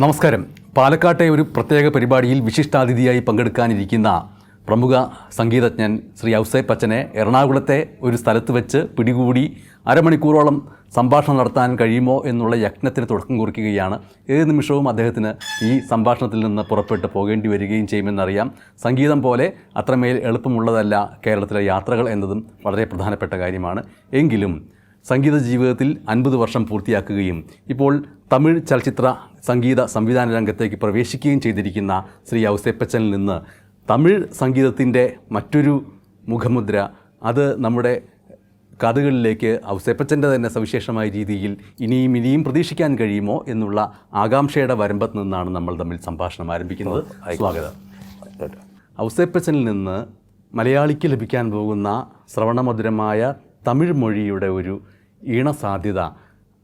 നമസ്കാരം. പാലക്കാട്ടെ ഒരു പ്രത്യേക പരിപാടിയിൽ വിശിഷ്ടാതിഥിയായി പങ്കെടുക്കാനിരിക്കുന്ന പ്രമുഖ സംഗീതജ്ഞൻ ശ്രീ ഔസേപ്പച്ചനെ എറണാകുളത്തെ ഒരു സ്ഥലത്ത് വെച്ച് പിടികൂടി അരമണിക്കൂറോളം സംഭാഷണം നടത്താൻ കഴിയുമോ എന്നുള്ള യജ്ഞത്തിന് തുടക്കം കുറിക്കുകയാണ്. ഏത് നിമിഷവും അദ്ദേഹത്തിന് ഈ സംഭാഷണത്തിൽ നിന്ന് പുറപ്പെട്ട് പോകേണ്ടി വരികയും ചെയ്യുമെന്നറിയാം. സംഗീതം പോലെ അത്രമേൽ എളുപ്പമുള്ളതല്ല കേരളത്തിലെ യാത്രകൾ എന്നതും വളരെ പ്രധാനപ്പെട്ട കാര്യമാണ്. എങ്കിലും സംഗീത ജീവിതത്തിൽ 50 വർഷം പൂർത്തിയാക്കുകയും ഇപ്പോൾ തമിഴ് ചലച്ചിത്ര സംഗീത സംവിധാന രംഗത്തേക്ക് പ്രവേശിക്കുകയും ചെയ്തിരിക്കുന്ന ശ്രീ ഔസേപ്പച്ചനിൽ നിന്ന് തമിഴ് സംഗീതത്തിൻ്റെ മറ്റൊരു മുഖമുദ്ര, അത് നമ്മുടെ കഥകളിലേക്ക് ഔസേപ്പച്ചൻ്റെ തന്നെ സവിശേഷമായ രീതിയിൽ ഇനിയും പ്രതീക്ഷിക്കാൻ കഴിയുമോ എന്നുള്ള ആകാംക്ഷയുടെ വരമ്പത്ത് നിന്നാണ് നമ്മൾ തമ്മിൽ സംഭാഷണം ആരംഭിക്കുന്നത്. സ്വാഗതം. ഔസേപ്പച്ചനിൽ നിന്ന് മലയാളിക്ക് ലഭിക്കാൻ പോകുന്ന ശ്രവണമധുരമായ തമിഴ് മൊഴിയുടെ ഒരു ഈണസാധ്യത,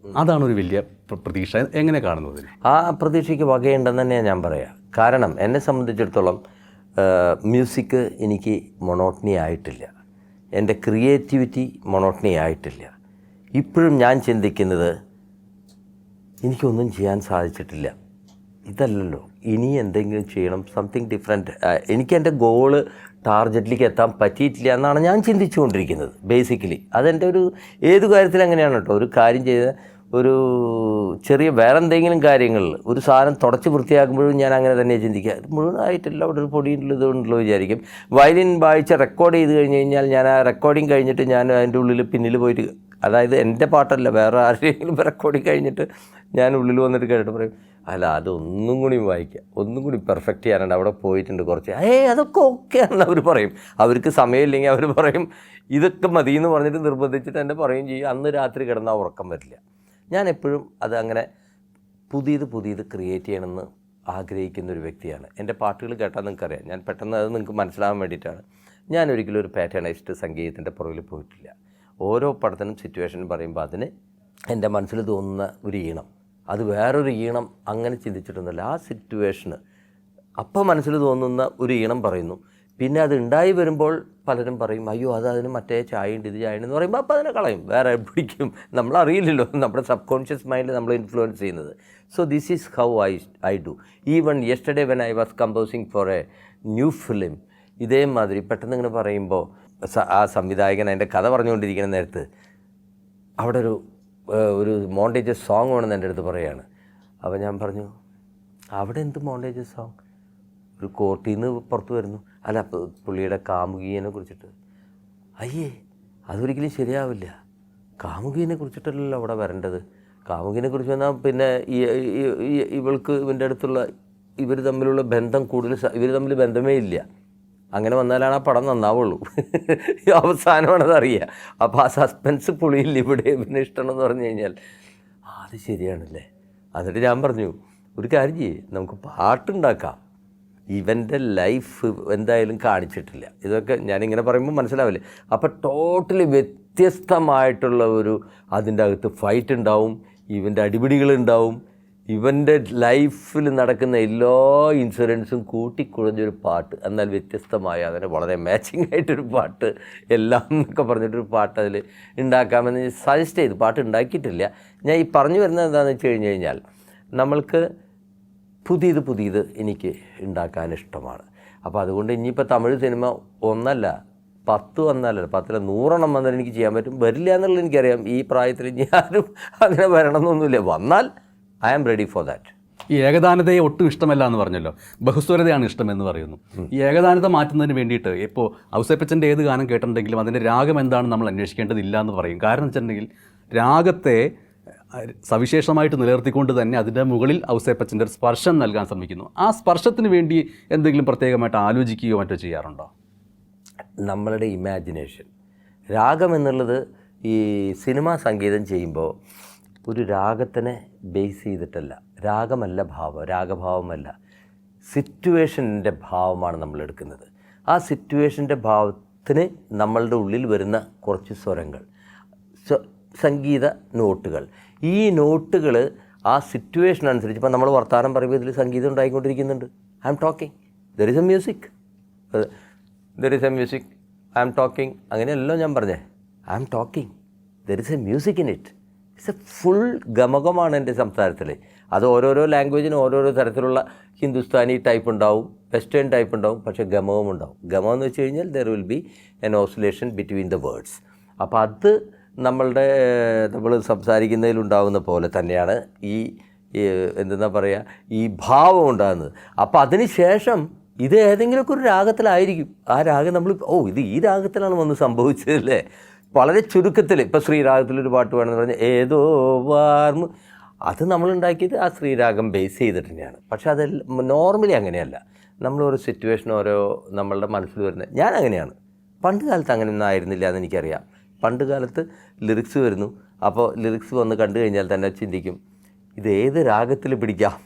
അതാണൊരു വലിയ പ്രതീക്ഷ. എങ്ങനെ കാണുന്നത്? ആ പ്രതീക്ഷയ്ക്ക് വകയുണ്ടെന്ന് തന്നെയാണ് ഞാൻ പറയാം. കാരണം എന്നെ സംബന്ധിച്ചിടത്തോളം മ്യൂസിക് എനിക്ക് മൊണോട്ടണി ആയിട്ടില്ല, എൻ്റെ ക്രിയേറ്റിവിറ്റി മൊണോട്ടണി ആയിട്ടില്ല. ഇപ്പോഴും ഞാൻ ചിന്തിക്കുന്നത് എനിക്കൊന്നും ചെയ്യാൻ സാധിച്ചിട്ടില്ല, ഇതല്ലല്ലോ, ഇനി എന്തെങ്കിലും ചെയ്യണം, സംതിങ് ഡിഫറെൻറ്റ്. എനിക്ക് എൻ്റെ ഗോള് ടാർഗറ്റിലേക്ക് എത്താൻ പറ്റിയിട്ടില്ല എന്നാണ് ഞാൻ ചിന്തിച്ചുകൊണ്ടിരിക്കുന്നത് ബേസിക്കലി. അതെൻ്റെ ഒരു ഏത് കാര്യത്തിൽ അങ്ങനെയാണ് കേട്ടോ. ഒരു കാര്യം ചെയ്ത് ഒരു ചെറിയ വേറെ എന്തെങ്കിലും കാര്യങ്ങളിൽ ഒരു സാധനം തുടച്ച് വൃത്തിയാക്കുമ്പോഴും ഞാൻ അങ്ങനെ തന്നെ ചിന്തിക്കുക, ഇത് മുഴുവനായിട്ടില്ല, അവിടെ ഒരു പൊടിയുണ്ടല്ലോ ഇതുണ്ടല്ലോ വിചാരിക്കും. വയലിൻ വായിച്ച് റെക്കോർഡ് ചെയ്ത് കഴിഞ്ഞ് കഴിഞ്ഞാൽ ഞാൻ ആ റെക്കോർഡിങ് കഴിഞ്ഞിട്ട് ഞാൻ അതിൻ്റെ ഉള്ളിൽ പിന്നിൽ പോയിട്ട്, അതായത് എൻ്റെ പാട്ടല്ല വേറെ ആരുടെയെങ്കിലും റെക്കോർഡിങ് കഴിഞ്ഞിട്ട് ഞാൻ ഉള്ളിൽ വന്നിട്ട് കേട്ടിട്ട് പറയും, അല്ല അതൊന്നും കൂടി വായിക്കുക, ഒന്നും കൂടി പെർഫെക്റ്റ് ചെയ്യാനുണ്ട്, അവിടെ പോയിട്ടുണ്ട് കുറച്ച്, അതൊക്കെ ഓക്കെ ആണെന്ന് അവർ പറയും. അവർക്ക് സമയമില്ലെങ്കിൽ അവർ പറയും ഇതൊക്കെ മതി എന്ന് പറഞ്ഞിട്ട് നിർബന്ധിച്ചിട്ട് എന്നെ പറയും ചെയ്യും. അന്ന് രാത്രി കിടന്നാൽ ഉറക്കം വരില്ല. ഞാൻ എപ്പോഴും അത് അങ്ങനെ പുതിയത് ക്രിയേറ്റ് ചെയ്യണമെന്ന് ആഗ്രഹിക്കുന്ന ഒരു വ്യക്തിയാണ്. എൻ്റെ പാട്ടുകൾ കേട്ടാൽ നിങ്ങൾക്കറിയാം, ഞാൻ പെട്ടെന്ന് അത് നിങ്ങൾക്ക് മനസ്സിലാകാൻ വേണ്ടിയിട്ടാണ്. ഞാൻ ഒരിക്കലും ഒരു പാറ്റേണൈസ്ഡ് സംഗീതത്തിൻ്റെ പുറകിൽ പോയിട്ടില്ല. ഓരോ പടത്തിനും സിറ്റുവേഷൻ പറയുമ്പോൾ അതിന് എൻ്റെ മനസ്സിൽ തോന്നുന്ന ഒരു ഈണം, അത് വേറൊരു ഈണം അങ്ങനെ ചിന്തിച്ചിട്ടൊന്നുമില്ല. ആ സിറ്റുവേഷന് അപ്പം മനസ്സിൽ തോന്നുന്ന ഒരു ഈണം പറയുന്നു. പിന്നെ അത് ഉണ്ടായി വരുമ്പോൾ പലരും പറയും, അയ്യോ അതിന് മറ്റേ ചായയുണ്ട് ഇത് ചായയുണ്ട് എന്ന് പറയുമ്പോൾ അപ്പോൾ അതിനെ കളയും, വേറെ പിടിക്കും. നമ്മളറിയില്ലല്ലോ, നമ്മുടെ സബ് കോൺഷ്യസ് മൈൻഡിൽ നമ്മൾ ഇൻഫ്ലുവൻസ് ചെയ്യുന്നത്. So this is how I do. Even yesterday when I was composing for a new film, ഇതേമാതിരി പെട്ടെന്ന് ഇങ്ങനെ പറയുമ്പോൾ ആ സംവിധായകൻ അതിൻ്റെ കഥ പറഞ്ഞുകൊണ്ടിരിക്കുന്ന നേരത്ത് അവിടെ ഒരു മോണ്ടേജസ് സോങ് വേണമെന്ന് എൻ്റെ അടുത്ത് പറയുകയാണ്. അപ്പോൾ ഞാൻ പറഞ്ഞു, അവിടെ എന്ത് മോണ്ടേജസ് സോങ്? ഒരു കോർട്ടിൽ നിന്ന് പുറത്ത് വരുന്നു, അല്ല പുള്ളിയുടെ കാമുകിയെ കുറിച്ചിട്ട്. അയ്യേ അതൊരിക്കലും ശരിയാവില്ല, കാമുകിയെ കുറിച്ചിട്ടല്ലല്ലോ അവിടെ വരേണ്ടത്. കാമുകിനെ കുറിച്ച് വന്നാൽ പിന്നെ ഇവൾക്ക് ഇവൻ്റെ അടുത്തുള്ള ഇവർ തമ്മിലുള്ള ബന്ധം ഇവർ തമ്മിൽ ബന്ധമേ ഇല്ല. അങ്ങനെ വന്നാലാണ് ആ പടം നന്നാവുള്ളൂ. അവസാനമാണതറിയുക. അപ്പോൾ ആ സസ്പെൻസ് പുളിയില്ല ഇവിടെ പിന്നെ ഇഷ്ടമെന്ന് പറഞ്ഞു കഴിഞ്ഞാൽ അത് ശരിയാണല്ലേ. എന്നിട്ട് ഞാൻ പറഞ്ഞു, ഒരു കാര്യം ചെയ്യേ, നമുക്ക് പാട്ടുണ്ടാക്കാം. ഇവൻ്റെ ലൈഫ് എന്തായാലും കാണിച്ചിട്ടില്ല. ഇതൊക്കെ ഞാനിങ്ങനെ പറയുമ്പോൾ മനസ്സിലാവില്ലേ. അപ്പോൾ ടോട്ടലി വ്യത്യസ്തമായിട്ടുള്ള അതിൻ്റെ അകത്ത് ഫൈറ്റ് ഉണ്ടാവും, ഇവൻ്റെ അടിപിടികളുണ്ടാവും, ഇവൻ്റെ ലൈഫിൽ നടക്കുന്ന എല്ലാ ഇൻഷുറൻസും കൂട്ടിക്കുഴഞ്ഞൊരു പാട്ട്, എന്നാൽ വ്യത്യസ്തമായ അതിന് വളരെ മാച്ചിങ് ആയിട്ടൊരു പാട്ട്, എല്ലാം എന്നൊക്കെ പറഞ്ഞിട്ടൊരു പാട്ട് അതിൽ ഉണ്ടാക്കാമെന്ന് സജസ്റ്റ് ചെയ്തു. പാട്ട് ഉണ്ടാക്കിയിട്ടില്ല. ഞാൻ ഈ പറഞ്ഞു വരുന്നത് എന്താണെന്ന് വെച്ച് കഴിഞ്ഞ് കഴിഞ്ഞാൽ, നമ്മൾക്ക് പുതിയത് എനിക്ക് ഉണ്ടാക്കാൻ ഇഷ്ടമാണ്. അപ്പോൾ അതുകൊണ്ട് ഇനിയിപ്പോൾ തമിഴ് സിനിമ ഒന്നല്ല 10 വന്നാലല്ല, 10 100 വന്നാൽ എനിക്ക് ചെയ്യാൻ പറ്റും. വരില്ല എന്നുള്ളത് എനിക്കറിയാം. ഈ പ്രായത്തിൽ ഞാനും അങ്ങനെ വരണമെന്നൊന്നുമില്ല. വന്നാൽ I am ready for that. ഈ ഏകദാനതയെ ഒട്ടും ഇഷ്ടമല്ല എന്ന് പറഞ്ഞല്ലോ, ബഹുസ്വരതയാണ് ഇഷ്ടമെന്ന് പറയുന്നു. ഈ ഏകദാനത മാറ്റുന്നതിന് വേണ്ടിയിട്ട് ഇപ്പോൾ ഔസേപ്പച്ചൻ്റെ ഏത് ഗാനം കേട്ടിട്ടുണ്ടെങ്കിലും അതിൻ്റെ രാഗം എന്താണെന്ന് നമ്മൾ അന്വേഷിക്കേണ്ടതില്ല എന്ന് പറയും. കാരണം വെച്ചിട്ടുണ്ടെങ്കിൽ രാഗത്തെ സവിശേഷമായിട്ട് നിലനിർത്തിക്കൊണ്ട് തന്നെ അതിൻ്റെ മുകളിൽ ഔസേപ്പച്ചൻ്റെ ഒരു സ്പർശം നൽകാൻ ശ്രമിക്കുന്നു. ആ സ്പർശത്തിന് വേണ്ടി എന്തെങ്കിലും പ്രത്യേകമായിട്ട് ആലോചിക്കുകയോ മറ്റോ ചെയ്യാറുണ്ടോ? നമ്മളുടെ ഇമാജിനേഷൻ. രാഗം എന്നുള്ളത് ഈ സിനിമാ സംഗീതം ചെയ്യുമ്പോൾ ഒരു രാഗത്തിനെ ബേസ് ചെയ്തിട്ടല്ല, രാഗമല്ല രാഗഭാവമല്ല, സിറ്റുവേഷൻ്റെ ഭാവമാണ് നമ്മൾ എടുക്കുന്നത്. ആ സിറ്റുവേഷൻ്റെ ഭാവത്തിന് നമ്മളുടെ ഉള്ളിൽ വരുന്ന കുറച്ച് സ്വരങ്ങൾ, സംഗീത നോട്ടുകൾ. ഈ നോട്ടുകൾ ആ സിറ്റുവേഷൻ അനുസരിച്ച്, ഇപ്പോൾ നമ്മൾ വർത്തമാനം പറയുമ്പോൾ ഇതിൽ സംഗീതം ഉണ്ടായിക്കൊണ്ടിരിക്കുന്നുണ്ട്. I am talking, there is a music, I am talking, അങ്ങനെയല്ലോ ഞാൻ പറഞ്ഞേ. I am talking, there is a music in it. It's a full ഗമകമാണ് എൻ്റെ സംസാരത്തിൽ. അത് ഓരോരോ ലാംഗ്വേജിനും ഓരോരോ തരത്തിലുള്ള ഹിന്ദുസ്ഥാനി ടൈപ്പ് ഉണ്ടാവും, വെസ്റ്റേൺ ടൈപ്പ് ഉണ്ടാവും, പക്ഷേ ഗമവും ഉണ്ടാവും. ഗമം എന്ന് വെച്ച് കഴിഞ്ഞാൽ there will be an oscillation between the words. അപ്പോൾ അത് നമ്മൾ സംസാരിക്കുന്നതിലുണ്ടാകുന്ന പോലെ തന്നെയാണ് എന്തെന്നാ പറയുക, ഈ ഭാവം ഉണ്ടാകുന്നത്. അപ്പോൾ അതിന് ശേഷം ഇത് ഏതെങ്കിലുമൊക്കെ ഒരു രാഗത്തിലായിരിക്കും. ആ രാഗം നമ്മൾ ഇത് ഈ രാഗത്തിലാണ് വന്ന് സംഭവിച്ചതല്ലേ. വളരെ ചുരുക്കത്തിൽ ഇപ്പോൾ ശ്രീരാഗത്തിലൊരു പാട്ട് വേണമെന്ന് പറഞ്ഞാൽ ഏതോ വാർമ്, അത് നമ്മളുണ്ടാക്കിയത് ആ ശ്രീരാഗം ബേസ് ചെയ്തിട്ട് തന്നെയാണ്. പക്ഷേ അത് നോർമലി അങ്ങനെയല്ല. നമ്മളോരോ സിറ്റുവേഷൻ നമ്മളുടെ മനസ്സിൽ വരുന്നത്, ഞാൻ അങ്ങനെയാണ്. പണ്ട് കാലത്ത് അങ്ങനെയൊന്നും ആയിരുന്നില്ല എന്ന് എനിക്കറിയാം. പണ്ട് കാലത്ത് ലിറിക്സ് വരുന്നു, അപ്പോൾ ലിറിക്സ് വന്ന് കണ്ടു കഴിഞ്ഞാൽ തന്നെ ചിന്തിക്കും ഇത് ഏത് രാഗത്തിൽ പിടിക്കാം.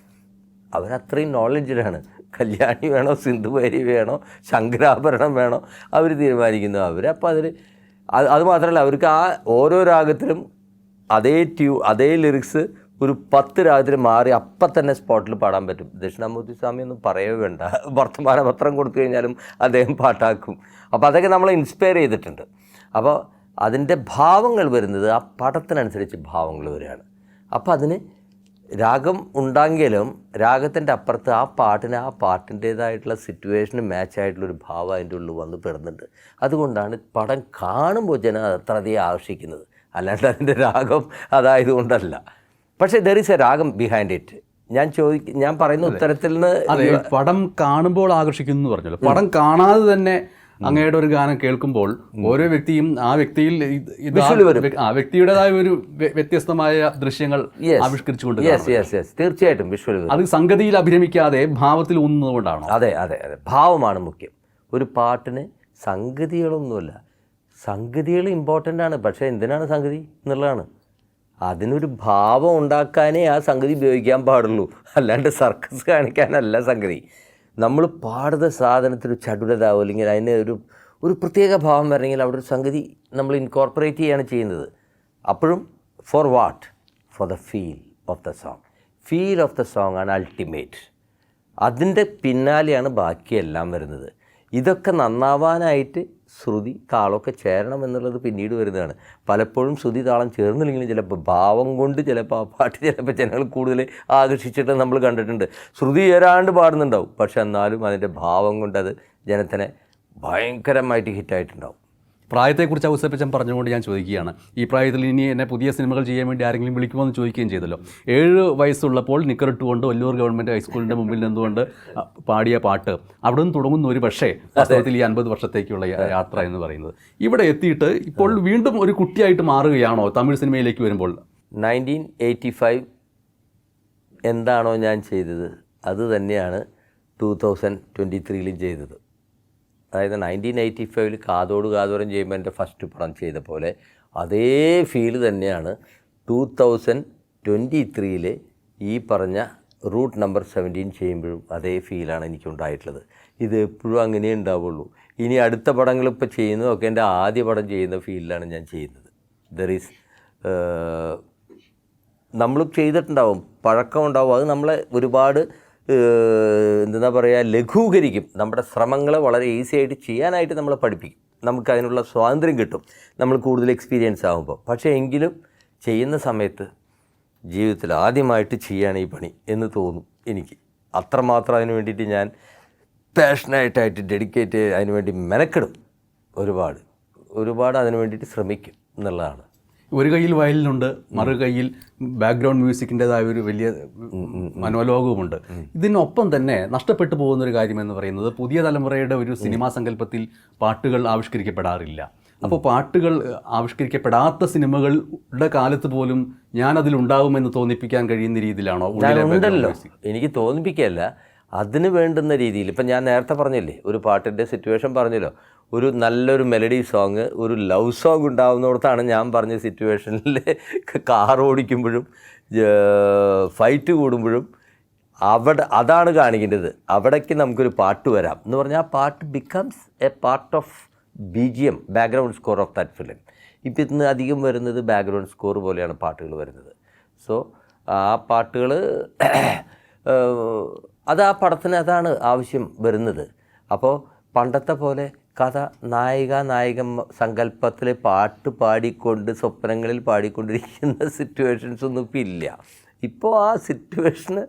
അവരത്രയും നോളജിലാണ്. കല്യാണി വേണോ, സിന്ധുവാരി വേണോ, ശങ്കരാഭരണം വേണോ, അവർ തീരുമാനിക്കുന്നു. അപ്പോൾ അത് മാത്രമല്ല, അവർക്ക് ആ ഓരോ രാഗത്തിലും അതേ ലിറിക്സ് ഒരു 10 രാഗത്തിൽ മാറി അപ്പം തന്നെ സ്പോട്ടിൽ പാടാൻ പറ്റും. ദക്ഷിണാമൂർത്തി സ്വാമി ഒന്നും പറയേ വേണ്ട, വർത്തമാന പത്രം കൊടുത്തു കഴിഞ്ഞാലും അദ്ദേഹം പാട്ടാക്കും. അപ്പോൾ അതൊക്കെ നമ്മളെ ഇൻസ്പയർ ചെയ്തിട്ടുണ്ട്. അപ്പോൾ അതിൻ്റെ ഭാവങ്ങൾ വരുന്നത് ആ പടത്തിനനുസരിച്ച് ഭാവങ്ങൾ വരികയാണ്. അപ്പോൾ അതിന് രാഗം ഉണ്ടെങ്കിലും രാഗത്തിൻ്റെ അപ്പുറത്ത് ആ പാട്ടിൻ്റേതായിട്ടുള്ള സിറ്റുവേഷന് മാച്ചായിട്ടുള്ളൊരു ഭാവം അതിൻ്റെ ഉള്ളിൽ വന്ന് പെടുന്നുണ്ട്. അതുകൊണ്ടാണ് പടം കാണുമ്പോൾ ജനം അത്രയധികം ആകർഷിക്കുന്നത്, അല്ലാണ്ട് അതിൻ്റെ രാഗം അതായതുകൊണ്ടല്ല. പക്ഷേ ദർ ഈസ് എ രാഗം ബിഹൈൻഡ് ഇറ്റ്. ഞാൻ പറയുന്ന ഉത്തരത്തിൽ നിന്ന് പടം കാണുമ്പോൾ ആകർഷിക്കുന്നു എന്ന് പറഞ്ഞല്ലോ. പടം കാണാതെ തന്നെ അങ്ങയുടെ ഒരു ഗാനം കേൾക്കുമ്പോൾ ഓരോ വ്യക്തിയും ആ വ്യക്തിയിൽ വ്യക്തിയുടേതായ ഒരു വ്യത്യസ്തമായ ദൃശ്യങ്ങൾ ആവിഷ്കരിച്ചുകൊണ്ട് തീർച്ചയായിട്ടും വിഷ്വൽ അത് സംഗതിയിൽ അഭിരമിക്കാതെ ഭാവത്തിൽ ഊന്നുന്നതുകൊണ്ടാണ്. അതെ, ഭാവമാണ് മുഖ്യം. ഒരു പാട്ടിന് സംഗതികളൊന്നുമില്ല. സംഗതികൾ ഇമ്പോർട്ടൻ്റ് ആണ്, പക്ഷേ എന്തിനാണ് സംഗതി എന്നുള്ളതാണ്. അതിനൊരു ഭാവം ഉണ്ടാക്കാനേ ആ സംഗതി ഉപയോഗിക്കാൻ പാടുള്ളൂ, അല്ലാണ്ട് സർക്കസ് കാണിക്കാനല്ല സംഗതി. നമ്മൾ പാടുന്ന സാധനത്തിന് ചടുലത അല്ലെങ്കിൽ അതിന് ഒരു പ്രത്യേക ഭാവം വരണമെങ്കിൽ അവിടെ ഒരു സംഗതി നമ്മൾ ഇൻകോർപ്പറേറ്റ് ചെയ്യുകയാണ് ചെയ്യുന്നത്. അപ്പോഴും for what? For the feel of the song. Feel of the song ആണ് അൾട്ടിമേറ്റ്. അതിൻ്റെ പിന്നാലെയാണ് ബാക്കിയെല്ലാം വരുന്നത്. ഇതൊക്കെ നന്നാവാനായിട്ട് ശ്രുതി താളമൊക്കെ ചേരണം എന്നുള്ളത് പിന്നീട് വരുന്നതാണ്. പലപ്പോഴും ശ്രുതി താളം ചേർന്നില്ലെങ്കിലും ചിലപ്പോൾ ഭാവം കൊണ്ട് ചിലപ്പോൾ ആ പാട്ട് ചിലപ്പോൾ ജനങ്ങൾ കൂടുതൽ ആകർഷിച്ചിട്ട് നമ്മൾ കണ്ടിട്ടുണ്ട്. ശ്രുതി ചേരാണ്ട് പാടുന്നുണ്ടാവും, പക്ഷെ എന്നാലും അതിൻ്റെ ഭാവം കൊണ്ട് അത് ജനത്തിനെ ഭയങ്കരമായിട്ട് ഹിറ്റായിട്ടുണ്ടാവും. പ്രായത്തെക്കുറിച്ച് ഔസേപ്പച്ചൻ പറഞ്ഞുകൊണ്ട് ഞാൻ ചോദിക്കുകയാണ്, ഈ പ്രായത്തിൽ ഇനി എന്നെ പുതിയ സിനിമകൾ ചെയ്യാൻ വേണ്ടി ആരെങ്കിലും വിളിക്കുമോ എന്ന് ചോദിക്കുകയും ചെയ്തല്ലോ. 7 വയസ്സുള്ളപ്പോൾ നിക്കറിട്ടുകൊണ്ട് വല്ലൂർ ഗവൺമെൻറ് ഹൈസ്കൂളിൻ്റെ മുമ്പിൽ നിന്നുകൊണ്ട് പാടിയ പാട്ട് അവിടെ നിന്ന് തുടങ്ങുന്ന ഒരു പക്ഷേ വാസ്തവത്തിൽ ഈ 50 വർഷത്തേക്കുള്ള യാത്ര എന്ന് പറയുന്നത് ഇവിടെ എത്തിയിട്ട് ഇപ്പോൾ വീണ്ടും ഒരു കുട്ടിയായിട്ട് മാറുകയാണോ തമിഴ് സിനിമയിലേക്ക് വരുമ്പോൾ? 1985 എന്താണോ ഞാൻ ചെയ്തത് അത് തന്നെയാണ് 2023 ചെയ്തത്. അതായത് 1985 കാതോട് കാതോരം ചെയ്യുമ്പോൾ എൻ്റെ ഫസ്റ്റ് പടം ചെയ്ത പോലെ അതേ ഫീൽ തന്നെയാണ് 2023 ഈ പറഞ്ഞ റൂട്ട് നമ്പർ 17 ചെയ്യുമ്പോഴും അതേ ഫീലാണ് എനിക്കുണ്ടായിട്ടുള്ളത്. ഇത് എപ്പോഴും അങ്ങനെ ഉണ്ടാവുള്ളൂ. ഇനി അടുത്ത പടങ്ങൾ ഇപ്പോൾ ചെയ്യുന്നതൊക്കെ എൻ്റെ ആദ്യ പടം ചെയ്യുന്ന ഫീലിലാണ് ഞാൻ ചെയ്യുന്നത്. നമ്മൾ ചെയ്തിട്ടുണ്ടാവും, പഴക്കമുണ്ടാവും, അത് നമ്മളെ ഒരുപാട് എന്താ പറയുക ലഘൂകരിക്കും. നമ്മുടെ ശ്രമങ്ങളെ വളരെ ഈസി ആയിട്ട് ചെയ്യാനായിട്ട് നമ്മളെ പഠിപ്പിക്കും. നമുക്കതിനുള്ള സ്വാതന്ത്ര്യം കിട്ടും നമ്മൾ കൂടുതൽ എക്സ്പീരിയൻസ് ആകുമ്പോൾ. പക്ഷേ എങ്കിലും ചെയ്യുന്ന സമയത്ത് ജീവിതത്തിൽ ആദ്യമായിട്ട് ചെയ്യാണ് ഈ പണി എന്ന് തോന്നും എനിക്ക്. അത്രമാത്രം അതിന് വേണ്ടിയിട്ട് ഞാൻ പാഷനായിട്ടായിട്ട് ഡെഡിക്കേറ്റ് അതിനുവേണ്ടി മെനക്കെടും. ഒരുപാട് അതിന് വേണ്ടിയിട്ട് ശ്രമിക്കും എന്നുള്ളതാണ്. ഒരു കയ്യിൽ വയലിനുണ്ട്, മറു കയ്യിൽ ബാക്ക്ഗ്രൗണ്ട് മ്യൂസിക്കിൻ്റെതായ ഒരു വലിയ മനോലോകവുമുണ്ട്. ഇതിനൊപ്പം തന്നെ നഷ്ടപ്പെട്ടു പോകുന്നൊരു കാര്യമെന്ന് പറയുന്നത് പുതിയ തലമുറയുടെ ഒരു സിനിമാ സങ്കല്പത്തിൽ പാട്ടുകൾ ആവിഷ്കരിക്കപ്പെടാറില്ല. അപ്പോൾ പാട്ടുകൾ ആവിഷ്കരിക്കപ്പെടാത്ത സിനിമകളുടെ കാലത്ത് പോലും ഞാനതിലുണ്ടാവുമെന്ന് തോന്നിപ്പിക്കാൻ കഴിയുന്ന രീതിയിലാണോ? ഉണ്ടല്ലോ, എനിക്ക് തോന്നിപ്പിക്കുകയല്ല, അതിന് വേണ്ടുന്ന രീതിയിൽ. ഇപ്പം ഞാൻ നേരത്തെ പറഞ്ഞില്ലേ, ഒരു പാട്ടിൻ്റെ സിറ്റുവേഷൻ പറഞ്ഞല്ലോ, ഒരു നല്ലൊരു മെലഡി സോങ്, ഒരു ലവ് സോങ് ഉണ്ടാകുന്നിടത്താണ് ഞാൻ പറഞ്ഞ സിറ്റുവേഷനിൽ കാർ ഓടിക്കുമ്പോഴും ഫൈറ്റ് കൂടുമ്പോഴും അതാണ് കാണിക്കേണ്ടത്. അവിടേക്ക് നമുക്കൊരു പാട്ട് വരാം എന്ന് പറഞ്ഞാൽ ആ പാട്ട് becomes A part of BGM, background score of that film. ഇപ്പം ഇന്ന് അധികം വരുന്നത് ബാക്ക്ഗ്രൗണ്ട് സ്കോർ പോലെയാണ് പാട്ടുകൾ വരുന്നത്. സോ ആ പാട്ടുകൾ അത് ആ പടത്തിന് അതാണ് ആവശ്യം വരുന്നത്. അപ്പോൾ പണ്ടത്തെ പോലെ കഥ നായിക സങ്കല്പത്തിൽ പാട്ട് പാടിക്കൊണ്ട് സ്വപ്നങ്ങളിൽ പാടിക്കൊണ്ടിരിക്കുന്ന സിറ്റുവേഷൻസ് ഒന്നും ഇപ്പം ഇല്ല. ഇപ്പോൾ ആ സിറ്റുവേഷന്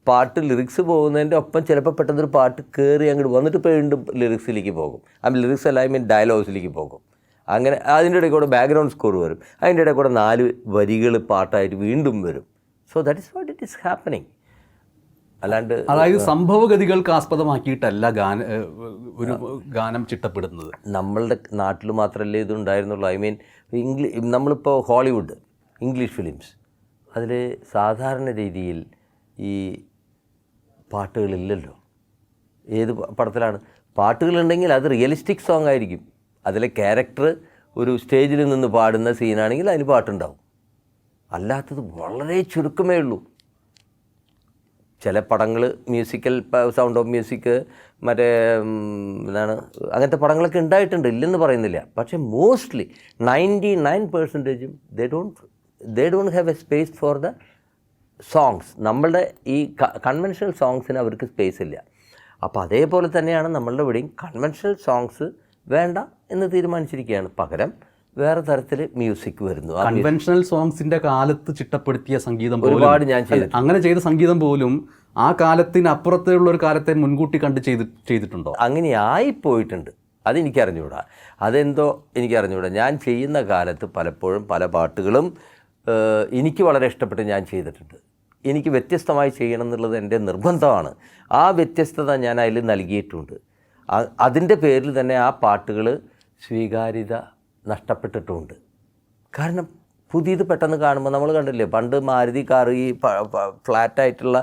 പാട്ട് ലിറിക്സ് പോകുന്നതിൻ്റെ ഒപ്പം ചിലപ്പോൾ പെട്ടെന്നൊരു പാട്ട് കയറി അങ്ങോട്ട് വന്നിട്ട് ഇപ്പോൾ വീണ്ടും ലിറിക്സിലേക്ക് പോകും. ലിറിക്സ് അല്ല, ഡയലോഗ്സിലേക്ക് പോകും. അങ്ങനെ അതിൻ്റെ ഇടയിൽ കൂടെ ബാക്ക്ഗ്രൗണ്ട് സ്കോർ വരും, അതിൻ്റെ ഇടയിൽ കൂടെ 4 വരികൾ പാട്ടായിട്ട് വീണ്ടും വരും. So that is what it is happening. അല്ലാണ്ട് അതായത് സംഭവഗതികൾക്ക് ആസ്പദമാക്കിയിട്ടല്ല ഒരു ഗാനം ചിട്ടപ്പെടുന്നത്. നമ്മളുടെ നാട്ടിൽ മാത്രമല്ലേ ഇതുണ്ടായിരുന്നുള്ളൂ. നമ്മളിപ്പോൾ ഹോളിവുഡ്, ഇംഗ്ലീഷ് ഫിലിംസ്, അതിൽ സാധാരണ രീതിയിൽ ഈ പാട്ടുകളില്ലല്ലോ. ഏത് പടത്തിലാണ് പാട്ടുകളുണ്ടെങ്കിൽ അത് റിയലിസ്റ്റിക് സോങ് ആയിരിക്കും. അതിലെ ക്യാരക്ടർ ഒരു സ്റ്റേജിൽ നിന്ന് പാടുന്ന സീനാണെങ്കിൽ അതിന് പാട്ടുണ്ടാവും. അല്ലാത്തത് വളരെ ചുരുക്കമേ ഉള്ളൂ. ചില പടങ്ങൾ മ്യൂസിക്കൽ, സൗണ്ട് ഓഫ് മ്യൂസിക്, മറ്റേ അങ്ങനത്തെ പടങ്ങളൊക്കെ ഉണ്ടായിട്ടുണ്ട്, ഇല്ലെന്ന് പറയുന്നില്ല. പക്ഷേ mostly 99% they don't have a space for the songs. നമ്മളുടെ ഈ കൺവെൻഷണൽ സോങ്സിന് അവർക്ക് സ്പേസ് ഇല്ല. അപ്പോൾ അതേപോലെ തന്നെയാണ് നമ്മളുടെ ഇവിടെയും കൺവെൻഷണൽ സോങ്സ് വേണ്ട എന്ന് തീരുമാനിച്ചിരിക്കുകയാണ്. പകരം വേറെ തരത്തിൽ മ്യൂസിക് വരുന്നു. കൺവെൻഷണൽ സോങ്സിന്റെ കാലത്ത് ചിട്ടപ്പെടുത്തിയ സംഗീതം ഒരുപാട് ഞാൻ ചെയ്തു. അങ്ങനെ ചെയ്ത സംഗീതം പോലും ആ കാലത്തിനപ്പുറത്തുള്ള ഒരു കാലത്തെ മുൻകൂട്ടി കണ്ട് ചെയ്തിട്ടുണ്ടോ? അങ്ങനെ ആയിപ്പോയിട്ടുണ്ട്. അതെനിക്കറിഞ്ഞൂടാ, അതെന്തോ എനിക്കറിഞ്ഞൂടാ. ഞാൻ ചെയ്യുന്ന കാലത്ത് പലപ്പോഴും പല പാട്ടുകളും എനിക്ക് വളരെ ഇഷ്ടപ്പെട്ട് ഞാൻ ചെയ്തിട്ടുണ്ട്. എനിക്ക് വ്യത്യസ്തമായി ചെയ്യണം എന്നുള്ളത് എൻ്റെ നിർബന്ധമാണ്. ആ വ്യത്യസ്തത ഞാൻ അതിൽ നൽകിയിട്ടുണ്ട്. അതിൻ്റെ പേരിൽ തന്നെ ആ പാട്ടുകൾ സ്വീകാര്യത നഷ്ടപ്പെട്ടിട്ടുമുണ്ട്. കാരണം പുതിയത് പെട്ടെന്ന് കാണുമ്പോൾ നമ്മൾ കണ്ടില്ലേ, പണ്ട് മാരുതി കാർ, ഈ ഫ്ലാറ്റായിട്ടുള്ള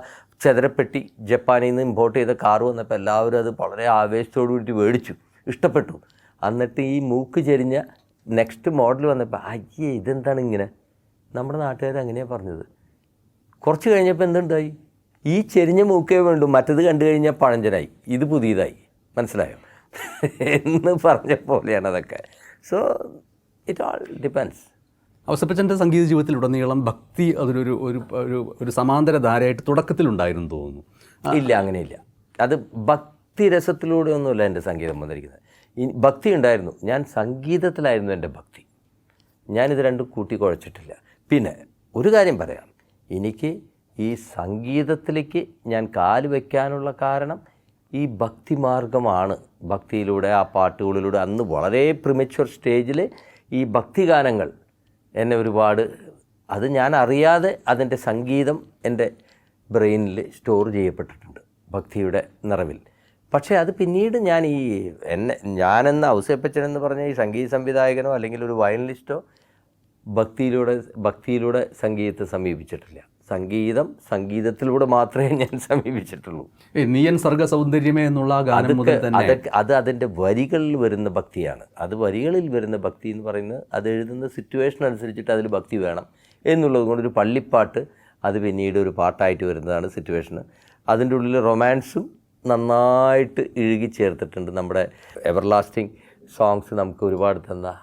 ചതുരപ്പെട്ടി ജപ്പാനിൽ നിന്ന് ഇമ്പോർട്ട് ചെയ്ത കാറ് വന്നപ്പോൾ എല്ലാവരും അത് വളരെ ആവേശത്തോടു കൂടി മേടിച്ചു, ഇഷ്ടപ്പെട്ടു. എന്നിട്ട് ഈ മൂക്ക് ചെരിഞ്ഞ നെക്സ്റ്റ് മോഡൽ വന്നപ്പോൾ അയ്യേ ഇതെന്താണ് ഇങ്ങനെ, നമ്മുടെ നാട്ടുകാർ അങ്ങനെയാണ് പറഞ്ഞത്. കുറച്ച് കഴിഞ്ഞപ്പോൾ എന്തുണ്ടായി, ഈ ചെരിഞ്ഞ മൂക്കേ വേണ്ടു, മറ്റത് കണ്ടു കഴിഞ്ഞാൽ പഴഞ്ചനായി, ഇത് പുതിയതായി, മനസ്സിലായോ എന്ന് പറഞ്ഞ പോലെയാണ് അതൊക്കെ. So it all depends. ഔസേപ്പച്ചൻ്റെ സംഗീത ജീവിതത്തിലുടനീളം ഭക്തി അതൊരു ഒരു ഒരു സമാന്തര ധാരയായിട്ട് തുടക്കത്തിലുണ്ടായിരുന്നു തോന്നുന്നു. ഇല്ല, അങ്ങനെയില്ല. അത് ഭക്തി രസത്തിലൂടെ ഒന്നുമില്ല എൻ്റെ സംഗീതം വന്നിരിക്കുന്നത്. ഭക്തി ഉണ്ടായിരുന്നു, ഞാൻ സംഗീതത്തിലായിരുന്നു എൻ്റെ ഭക്തി. ഞാനിത് രണ്ടും കൂട്ടിക്കുഴച്ചിട്ടില്ല. പിന്നെ ഒരു കാര്യം പറയാം, എനിക്ക് ഈ സംഗീതത്തിലേക്ക് ഞാൻ കാല് വയ്ക്കാനുള്ള കാരണം ഈ ഭക്തിമാർഗമാണ്. ഭക്തിയിലൂടെ, ആ പാട്ടുകളിലൂടെ, അന്ന് വളരെ പ്രിമച്വർ സ്റ്റേജിൽ ഈ ഭക്തിഗാനങ്ങൾ എന്നെ ഒരുപാട്, അത് ഞാൻ അറിയാതെ അതിൻ്റെ സംഗീതം എൻ്റെ ബ്രെയിനിൽ സ്റ്റോർ ചെയ്യപ്പെട്ടിട്ടുണ്ട് ഭക്തിയുടെ നിറവിൽ. പക്ഷേ അത് പിന്നീട് ഞാനെന്ന ഔസേപ്പച്ചൻ എന്ന് പറഞ്ഞ ഈ സംഗീത സംവിധായകനോ അല്ലെങ്കിൽ ഒരു വയലിനിസ്റ്റോ ഭക്തിയിലൂടെ സംഗീതത്തെ സമീപിച്ചിട്ടില്ല. സംഗീതത്തിലൂടെ മാത്രമേ ഞാൻ സമീപിച്ചിട്ടുള്ളൂ. നീയൻ സർഗ സൗന്ദര്യമേ എന്നുള്ള ഗാനം മുതൽ തന്നെ അത് അതിൻ്റെ വരികളിൽ വരുന്ന ഭക്തിയാണ്. അത് വരികളിൽ വരുന്ന ഭക്തി എന്ന് പറയുന്നത് അത് എഴുതുന്ന സിറ്റുവേഷൻ അനുസരിച്ചിട്ട് അതിൽ ഭക്തി വേണം എന്നുള്ളത് കൊണ്ട് ഒരു പള്ളിപ്പാട്ട് അത് പിന്നീട് ഒരു പാട്ടായിട്ട് വരുന്നതാണ് സിറ്റുവേഷന്. അതിൻ്റെ ഉള്ളിൽ റൊമാൻസും നന്നായിട്ട് ഇഴുകി ചേർത്തിട്ടുണ്ട്. നമ്മുടെ എവർലാസ്റ്റിംഗ് സോങ്സ് നമുക്ക് ഒരുപാട് തന്ന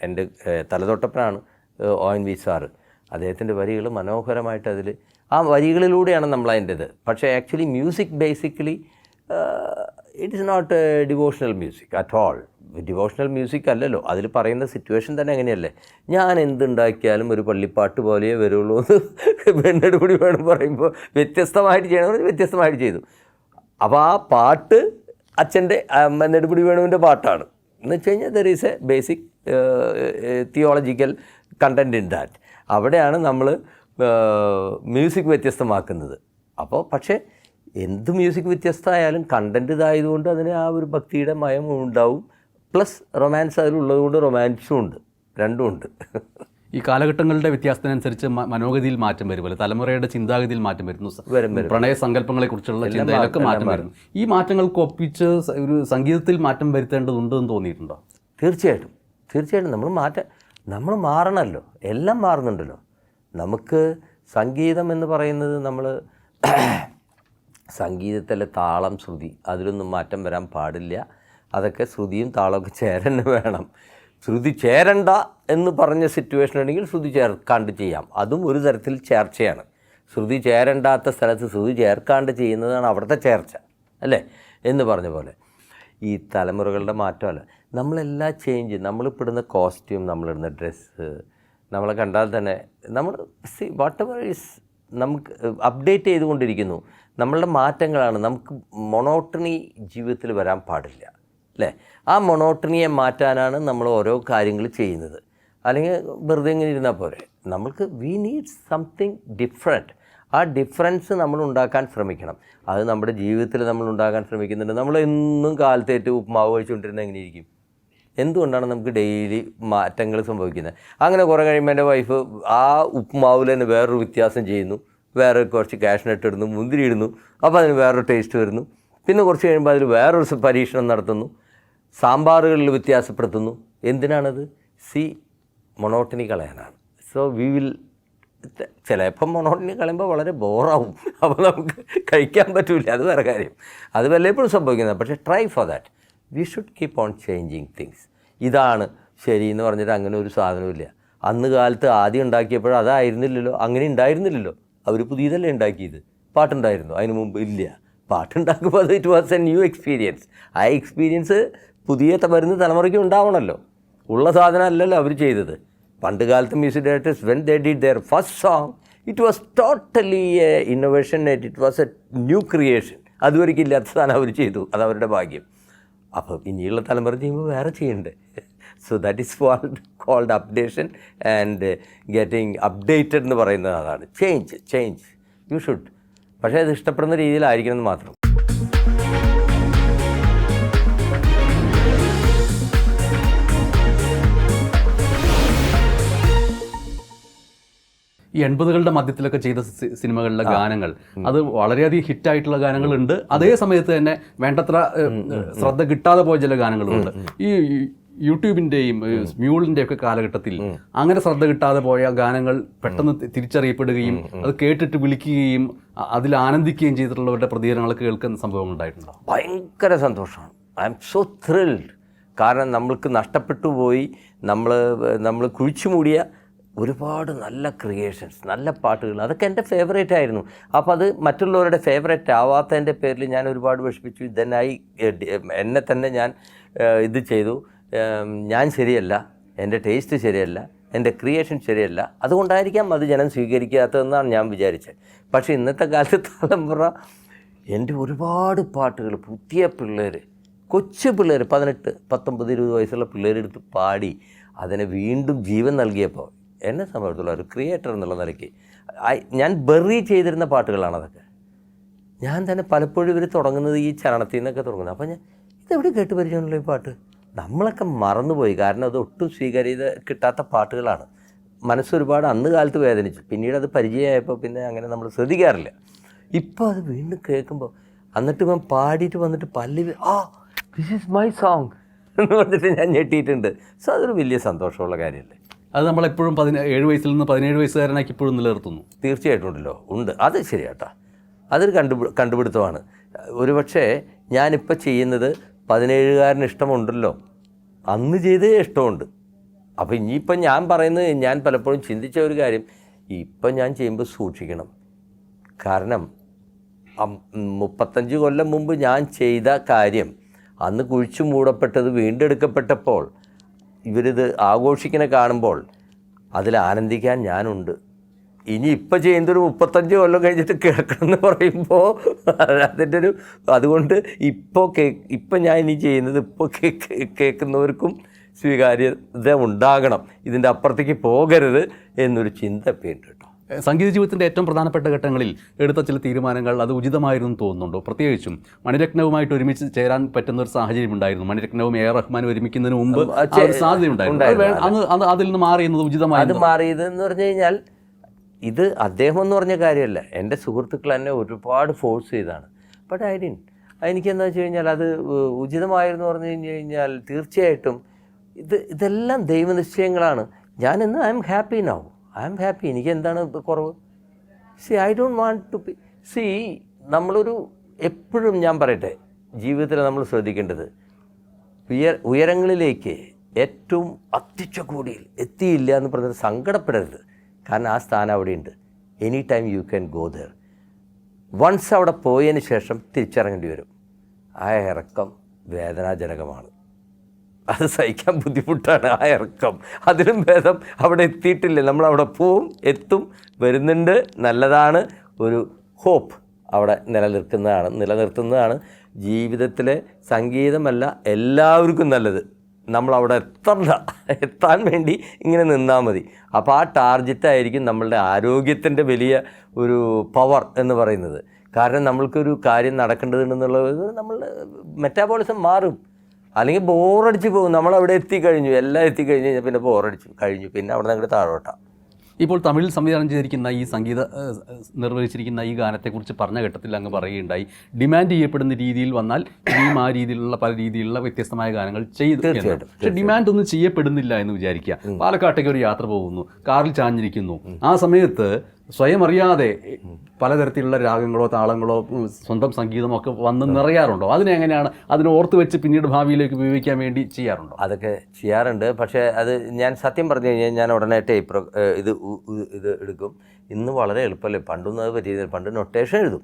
എൻ്റെ തലതൊട്ടപ്പനാണ് ONV സാറ്. അദ്ദേഹത്തിൻ്റെ വരികൾ മനോഹരമായിട്ട് അതിൽ, ആ വരികളിലൂടെയാണ് നമ്മൾ അതിൻ്റെത്. പക്ഷേ actually music basically it is not devotional music at all. Devotional music അല്ലല്ലോ, അതിൽ പറയുന്ന സിറ്റുവേഷൻ തന്നെ അങ്ങനെയല്ലേ. ഞാൻ എന്തുണ്ടാക്കിയാലും ഒരു പള്ളിപ്പാട്ട് പോലെയേ വരുള്ളൂ എന്ന് പെണ്ണെടുപടി വേണം പറയുമ്പോൾ വ്യത്യസ്തമായിട്ട് ചെയ്യണമെന്ന് വ്യത്യസ്തമായിട്ട് ചെയ്തു. അപ്പോൾ ആ പാട്ട് അച്ഛൻ്റെ നെടുപടി വേണുവിൻ്റെ പാട്ടാണ് എന്ന് വെച്ച് കഴിഞ്ഞാൽ there is A basic theological content in that. അവിടെയാണ് നമ്മൾ മ്യൂസിക് വ്യത്യസ്തമാക്കുന്നത്. അപ്പോൾ പക്ഷേ എന്ത് മ്യൂസിക് വ്യത്യസ്തമായാലും കണ്ടൻറ് ഇതായതുകൊണ്ട് അതിന് ആ ഒരു ഭക്തിയുടെ മയം ഉണ്ടാവും. പ്ലസ് റൊമാൻസ് അതിലുള്ളത് കൊണ്ട് റൊമാൻസും ഉണ്ട്, രണ്ടും ഉണ്ട്. ഈ കാലഘട്ടങ്ങളുടെ വ്യത്യാസത്തിനനുസരിച്ച് മനോഗതിയിൽ മാറ്റം വരുമല്ലോ, തലമുറയുടെ ചിന്താഗതിയിൽ മാറ്റം വരുന്നു, പ്രണയ സങ്കല്പങ്ങളെക്കുറിച്ചുള്ള ചിന്തയിലൊക്കെ മാറ്റം വരുന്നു. ഈ മാറ്റങ്ങൾക്ക് ഒപ്പിച്ച് ഒരു സംഗീതത്തിൽ മാറ്റം വരുത്തേണ്ടതുണ്ടെന്ന് തോന്നിയിട്ടുണ്ടോ? തീർച്ചയായിട്ടും നമ്മൾ മാറണമല്ലോ, എല്ലാം മാറുന്നുണ്ടല്ലോ. നമുക്ക് സംഗീതം എന്ന് പറയുന്നത് നമ്മൾ സംഗീതത്തിലെ താളം, ശ്രുതി, അതിലൊന്നും മാറ്റം വരാൻ പാടില്ല. അതൊക്കെ ശ്രുതിയും താളമൊക്കെ ചേരന്നെ വേണം. ശ്രുതി ചേരണ്ട എന്ന് പറഞ്ഞ സിറ്റുവേഷൻ ഉണ്ടെങ്കിൽ ശ്രുതി ചേർക്കാണ്ട് ചെയ്യാം, അതും ഒരു തരത്തിൽ ചേർച്ചയാണ്. ശ്രുതി ചേരണ്ടാത്ത സ്ഥലത്ത് ശ്രുതി ചേർക്കാണ്ട് ചെയ്യുന്നതാണ് അവിടുത്തെ ചേർച്ച, അല്ലേ എന്ന് പറഞ്ഞ പോലെ. ഈ തലമുറകളുടെ മാറ്റമല്ല, നമ്മളെല്ലാ ചേഞ്ച്, നമ്മളിപ്പെടുന്ന കോസ്റ്റ്യൂം, നമ്മളിടുന്ന ഡ്രസ്സ്, നമ്മളെ കണ്ടാൽ തന്നെ നമ്മൾ വാട്ട് എവർ ഈസ് നമുക്ക് അപ്ഡേറ്റ് ചെയ്തുകൊണ്ടിരിക്കുന്നു. നമ്മളുടെ മാറ്റങ്ങളാണ്. നമുക്ക് മൊണോട്ടണി ജീവിതത്തിൽ വരാൻ പാടില്ല അല്ലേ? ആ മൊണോട്ടണിയെ മാറ്റാനാണ് നമ്മൾ ഓരോ കാര്യങ്ങൾ ചെയ്യുന്നത്. അല്ലെങ്കിൽ വെറുതെ ഇങ്ങനെ ഇരുന്നാൽ പോരെ. നമുക്ക് വി നീഡ് സംതിങ് ഡിഫറെൻറ്റ്. ആ ഡിഫറൻസ് നമ്മൾ ഉണ്ടാക്കാൻ ശ്രമിക്കണം. അത് നമ്മുടെ ജീവിതത്തിൽ നമ്മൾ ഉണ്ടാക്കാൻ ശ്രമിക്കുന്നുണ്ട്. നമ്മൾ എന്നും കാലത്തേറ്റ് ഉപ്പുമാവ് കഴിച്ചുകൊണ്ടിരുന്നത് എങ്ങനെയിരിക്കും? എന്തുകൊണ്ടാണ് നമുക്ക് ഡെയിലി മാറ്റങ്ങൾ സംഭവിക്കുന്നത്? അങ്ങനെ കുറേ കഴിയുമ്പോൾ എൻ്റെ വൈഫ് ആ ഉപ്പുമാവിൽ തന്നെ വേറൊരു വ്യത്യാസം ചെയ്യുന്നു. വേറെ കുറച്ച് കാഷ്നട്ട് ഇടുന്നു, മുന്തിരി ഇടുന്നു, അപ്പോൾ അതിന് വേറൊരു ടേസ്റ്റ് വരുന്നു. പിന്നെ കുറച്ച് കഴിയുമ്പോൾ അതിൽ വേറൊരു പരീക്ഷണം നടത്തുന്നു, സാമ്പാറുകളിൽ വ്യത്യാസപ്പെടുത്തുന്നു. എന്തിനാണത്? മൊണോട്ടണി കളയാനാണ്. സോ വി വിൽ ചിലപ്പം മൊണോട്ടണി കളയുമ്പോൾ വളരെ ബോറാവും. അപ്പോൾ നമുക്ക് കഴിക്കാൻ പറ്റില്ല, അത് വേറെ കാര്യം. അത് വല്ലപ്പോഴും സംഭവിക്കുന്നത്. പക്ഷേ try for that. We should keep on changing things. ഇതാണ് ശരി എന്ന് പറഞ്ഞിട്ട് അങ്ങനെ ഒരു സാധനമില്ല. അന്ന് കാലത്ത് ആദ്യം ഉണ്ടാക്കിയപ്പോഴും അതായിരുന്നില്ലല്ലോ, അങ്ങനെ ഉണ്ടായിരുന്നില്ലല്ലോ. അവർ പുതിയതല്ലേ ഉണ്ടാക്കിയത്. പാട്ടുണ്ടായിരുന്നു അതിന് മുമ്പ്? ഇല്ല. പാട്ടുണ്ടാക്കുമ്പോൾ അത് it was a new experience. ആ എക്സ്പീരിയൻസ് പുതിയ വരുന്ന തലമുറയ്ക്ക് ഉണ്ടാവണമല്ലോ. ഉള്ള സാധനം അല്ലല്ലോ അവർ ചെയ്തത്. പണ്ട് കാലത്ത് music directors when they did their first song it was totally a innovation. It was a new creation. അതുവരെയ്ക്കും ഇല്ലാത്ത സാധനം അവർ ചെയ്തു. അതവരുടെ ഭാഗ്യം. അപ്പോൾ ഇനിയുള്ള തലമുറ ചെയ്യുമ്പോൾ വേറെ ചെയ്യണ്ടേ? So that is called updation and getting updated എന്ന് പറയുന്നത് അതാണ്. Change you should. പക്ഷേ അത് ഇഷ്ടപ്പെടുന്ന രീതിയിലായിരിക്കണം എന്ന് മാത്രം. ഈ 80കളുടെ മധ്യത്തിലൊക്കെ ചെയ്ത സിനിമകളിലെ ഗാനങ്ങൾ അത് വളരെയധികം ഹിറ്റായിട്ടുള്ള ഗാനങ്ങളുണ്ട്. അതേ സമയത്ത് തന്നെ വേണ്ടത്ര ശ്രദ്ധ കിട്ടാതെ പോയ ചില ഗാനങ്ങളുമുണ്ട്. ഈ യൂട്യൂബിൻ്റെയും മ്യൂളിൻ്റെയും ഒക്കെ കാലഘട്ടത്തിൽ അങ്ങനെ ശ്രദ്ധ കിട്ടാതെ പോയ ഗാനങ്ങൾ പെട്ടെന്ന് തിരിച്ചറിയപ്പെടുകയും അത് കേട്ടിട്ട് വിളിക്കുകയും അതിൽ ആനന്ദിക്കുകയും ചെയ്തിട്ടുള്ളവരുടെ പ്രതികരണങ്ങളൊക്കെ കേൾക്കുന്ന സംഭവങ്ങൾ ഉണ്ടായിട്ടുണ്ടോ? ഭയങ്കര സന്തോഷമാണ്. I M so thrilled. കാരണം നമ്മൾക്ക് നഷ്ടപ്പെട്ടു പോയി, നമ്മൾ കുഴിച്ചു മൂടിയ ഒരുപാട് നല്ല ക്രിയേഷൻസ്, നല്ല പാട്ടുകൾ, അതൊക്കെ എൻ്റെ ഫേവറേറ്റ് ആയിരുന്നു. അപ്പോൾ അത് മറ്റുള്ളവരുടെ ഫേവറേറ്റ് ആവാത്തതിൻ്റെ പേരിൽ ഞാൻ ഒരുപാട് വിഷമിച്ചു. ഇതെന്നായി എന്നെ തന്നെ ഞാൻ ഇത് ചെയ്തു. ഞാൻ ശരിയല്ല, എൻ്റെ ടേസ്റ്റ് ശരിയല്ല, എൻ്റെ ക്രിയേഷൻ ശരിയല്ല, അതുകൊണ്ടായിരിക്കാം അത് ജനം സ്വീകരിക്കാത്തതെന്നാണ് ഞാൻ വിചാരിച്ചത്. പക്ഷേ ഇന്നത്തെ കാലത്ത് തലമുറ എൻ്റെ ഒരുപാട് പാട്ടുകൾ പുതിയ പിള്ളേർ, കൊച്ചു പിള്ളേർ, 18, 19, 20 വയസ്സുള്ള പിള്ളേരെടുത്ത് പാടി അതിനെ വീണ്ടും ജീവൻ നൽകിയപ്പോൾ എന്നെ സംബന്ധിച്ചുള്ള ഒരു ക്രിയേറ്റർ എന്നുള്ള നിലയ്ക്ക് ഞാൻ ബെറി ചെയ്തിരുന്ന പാട്ടുകളാണ് അതൊക്കെ. ഞാൻ തന്നെ പലപ്പോഴും ഇവർ തുടങ്ങുന്നത് ഈ ചരണത്തിൽ നിന്നൊക്കെ തുടങ്ങുന്നത്. അപ്പോൾ ഞാൻ ഇതെവിടെ കേട്ട് പരിചയമുള്ള ഈ പാട്ട് നമ്മളൊക്കെ മറന്നുപോയി. കാരണം അത് ഒട്ടും സ്വീകാര്യത കിട്ടാത്ത പാട്ടുകളാണ്. മനസ്സൊരുപാട് അന്ന് കാലത്ത് വേദനിച്ചു. പിന്നീട് അത് പരിചയമായപ്പോൾ പിന്നെ അങ്ങനെ നമ്മൾ ശ്രദ്ധിക്കാറില്ല. ഇപ്പോൾ അത് വീണ്ടും കേൾക്കുമ്പോൾ എന്നിട്ട് ഇവൻ പാടിയിട്ട് വന്നിട്ട് ദിസ് ഈസ് മൈ സോങ് എന്ന് പറഞ്ഞിട്ട് ഞാൻ ഞെട്ടിയിട്ടുണ്ട്. സോ അതൊരു വലിയ സന്തോഷമുള്ള കാര്യമല്ലേ. അത് നമ്മളെപ്പോഴും 17 വയസ്സിൽ നിന്ന് 17 വയസ്സുകാരനാക്കി ഇപ്പോഴും നിലനിർത്തുന്നു. തീർച്ചയായിട്ടും ഉണ്ടല്ലോ, ഉണ്ട്. അത് ശരിയാട്ടാ, അതൊരു കണ്ടുപിടുത്തമാണ്. ഒരുപക്ഷെ ഞാനിപ്പോൾ ചെയ്യുന്നത് 17കാരന് ഇഷ്ടമുണ്ടല്ലോ, അന്ന് ചെയ്തേ ഇഷ്ടമുണ്ട്. അപ്പോൾ ഇനിയിപ്പം ഞാൻ പറയുന്നത്, ഞാൻ പലപ്പോഴും ചിന്തിച്ച ഒരു കാര്യം, ഇപ്പം ഞാൻ ചെയ്യുമ്പോൾ സൂക്ഷിക്കണം. കാരണം 35 കൊല്ലം മുമ്പ് ഞാൻ ചെയ്ത കാര്യം അന്ന് കുഴിച്ചു മൂടപ്പെട്ടത് വീണ്ടെടുക്കപ്പെട്ടപ്പോൾ ഇവരിത് ആഘോഷിക്കുന്ന കാണുമ്പോൾ അതിൽ ആനന്ദിക്കാൻ ഞാനുണ്ട്. ഇനി ഇപ്പം ചെയ്യുന്നതൊരു 35 കൊല്ലം കഴിഞ്ഞിട്ട് കേൾക്കണം എന്ന് പറയുമ്പോൾ അതിൻ്റെ ഒരു അതുകൊണ്ട് ഇപ്പം ഞാൻ ഇനി ചെയ്യുന്നത് ഇപ്പോൾ കേൾക്കുന്നവർക്കും സ്വീകാര്യത ഉണ്ടാകണം, ഇതിൻ്റെ അപ്പുറത്തേക്ക് പോകരുത് എന്നൊരു ചിന്ത പേരുണ്ട് കേട്ടോ. സംഗീത ജീവിതത്തിൻ്റെ ഏറ്റവും പ്രധാനപ്പെട്ട ഘട്ടങ്ങളിൽ എടുത്ത ചില തീരുമാനങ്ങൾ അത് ഉചിതമായിരുന്നു തോന്നുന്നുണ്ടോ? പ്രത്യേകിച്ചും മണിരത്നവുമായിട്ട് ഒരുമിച്ച് ചേരാൻ പറ്റുന്ന ഒരു സാഹചര്യം ഉണ്ടായിരുന്നു. മണിരത്നവും എ ആർ റഹ്മാനും ഒരുമിക്കുന്നതിന് മുമ്പ് സാധ്യത ഉണ്ടായിരുന്നു. അതിൽ നിന്ന് മാറിയുന്നത് ഉചിതമായി. അത് മാറിയതെന്ന് പറഞ്ഞു കഴിഞ്ഞാൽ ഇത് അദ്ദേഹം എന്ന് പറഞ്ഞ കാര്യമല്ല, എൻ്റെ സുഹൃത്തുക്കൾ എന്നെ ഒരുപാട് ഫോഴ്സ് ചെയ്താണ്. ബട്ട് എനിക്കെന്താ വെച്ച് കഴിഞ്ഞാൽ അത് ഉചിതമായിരുന്നു പറഞ്ഞു കഴിഞ്ഞാൽ തീർച്ചയായിട്ടും ഇതെല്ലാം ദൈവനിശ്ചയങ്ങളാണ്. ഞാനിന്ന് ഐ എം ഹാപ്പി നൗ. എനിക്ക് എന്താണ് കുറവ്? ഐ ഡോണ്ട് വാണ്ട് ടു നമ്മളൊരു എപ്പോഴും ഞാൻ പറയട്ടെ, ജീവിതത്തിൽ നമ്മൾ ശ്രദ്ധിക്കേണ്ടത് ഉയരങ്ങളിലേക്ക് ഏറ്റവും അത്യുച്ചകോടിയിൽ എത്തിയില്ല എന്ന് പറഞ്ഞത് സങ്കടപ്പെടരുത്. കാരണം ആ സ്ഥാനം അവിടെയുണ്ട്. Any time you can go there. Once അവിടെ പോയതിന് ശേഷം തിരിച്ചിറങ്ങേണ്ടി വരും. ആ ഇറക്കം വേദനാജനകമാണ്. അത് സഹിക്കാൻ ബുദ്ധിമുട്ടാണ് ആ ഇറക്കം. അതിലും ഭേദം അവിടെ എത്തിയിട്ടില്ല, നമ്മളവിടെ പോവും, എത്തും, വരുന്നുണ്ട്, നല്ലതാണ്, ഒരു ഹോപ്പ് അവിടെ നിലനിർത്തുന്നതാണ് ജീവിതത്തിലെ സംഗീതമല്ല എല്ലാവർക്കും നല്ലത്. നമ്മളവിടെ എത്താൻ വേണ്ടി ഇങ്ങനെ നിന്നാൽ മതി. അപ്പോൾ ആ ടാർഗറ്റായിരിക്കും നമ്മളുടെ ആരോഗ്യത്തിൻ്റെ വലിയ ഒരു പവർ എന്ന് പറയുന്നത്. കാരണം നമ്മൾക്കൊരു കാര്യം നടക്കേണ്ടതുണ്ടെന്നുള്ളത് നമ്മളുടെ മെറ്റാബോളിസം മാറും, അല്ലെങ്കിൽ ബോറടിച്ച് പോകും. നമ്മളവിടെ എത്തിക്കഴിഞ്ഞു, എല്ലാം എത്തിക്കഴിഞ്ഞ് കഴിഞ്ഞാൽ പിന്നെ ബോറടിച്ചു കഴിഞ്ഞു, പിന്നെ അവിടെ നിന്ന് താഴോട്ടാണ്. ഇപ്പോൾ തമിഴിൽ സംവിധാനം ചെയ്തിരിക്കുന്ന ഈ നിർവഹിച്ചിരിക്കുന്ന ഈ ഗാനത്തെക്കുറിച്ച് പറഞ്ഞ ഘട്ടത്തിൽ അങ്ങ് പറയുകയുണ്ടായി, ഡിമാൻഡ് ചെയ്യപ്പെടുന്ന രീതിയിൽ വന്നാൽ ഇനിയും ആ രീതിയിലുള്ള പല രീതിയിലുള്ള വ്യത്യസ്തമായ ഗാനങ്ങൾ ചെയ്തു. പക്ഷേ ഡിമാൻഡ് ഒന്നും ചെയ്യപ്പെടുന്നില്ല എന്ന് വിചാരിക്കുക. പാലക്കാട്ടേക്ക് ഒരു യാത്ര പോകുന്നു, കാറിൽ ചാഞ്ഞിരിക്കുന്നു, ആ സമയത്ത് സ്വയം അറിയാതെ പലതരത്തിലുള്ള രാഗങ്ങളോ താളങ്ങളോ സ്വന്തം സംഗീതമോ ഒക്കെ വന്ന് നിറയാറുണ്ടോ? അതിനെങ്ങനെയാണ് അതിനെ ഓർത്ത് വെച്ച് പിന്നീട് ഭാവിയിലേക്ക് ഉപയോഗിക്കാൻ വേണ്ടി ചെയ്യാറുണ്ടോ? അതൊക്കെ ചെയ്യാറുണ്ട്. പക്ഷേ അത് ഞാൻ സത്യം പറഞ്ഞു കഴിഞ്ഞാൽ ഞാൻ ഉടനെ ടേപ്പ് ഇത് എടുക്കും. ഇന്ന് വളരെ എളുപ്പമല്ലേ, പണ്ടൊന്നും അത് പറ്റിയിരുന്നില്ല. പണ്ട് നൊട്ടേഷൻ എഴുതും,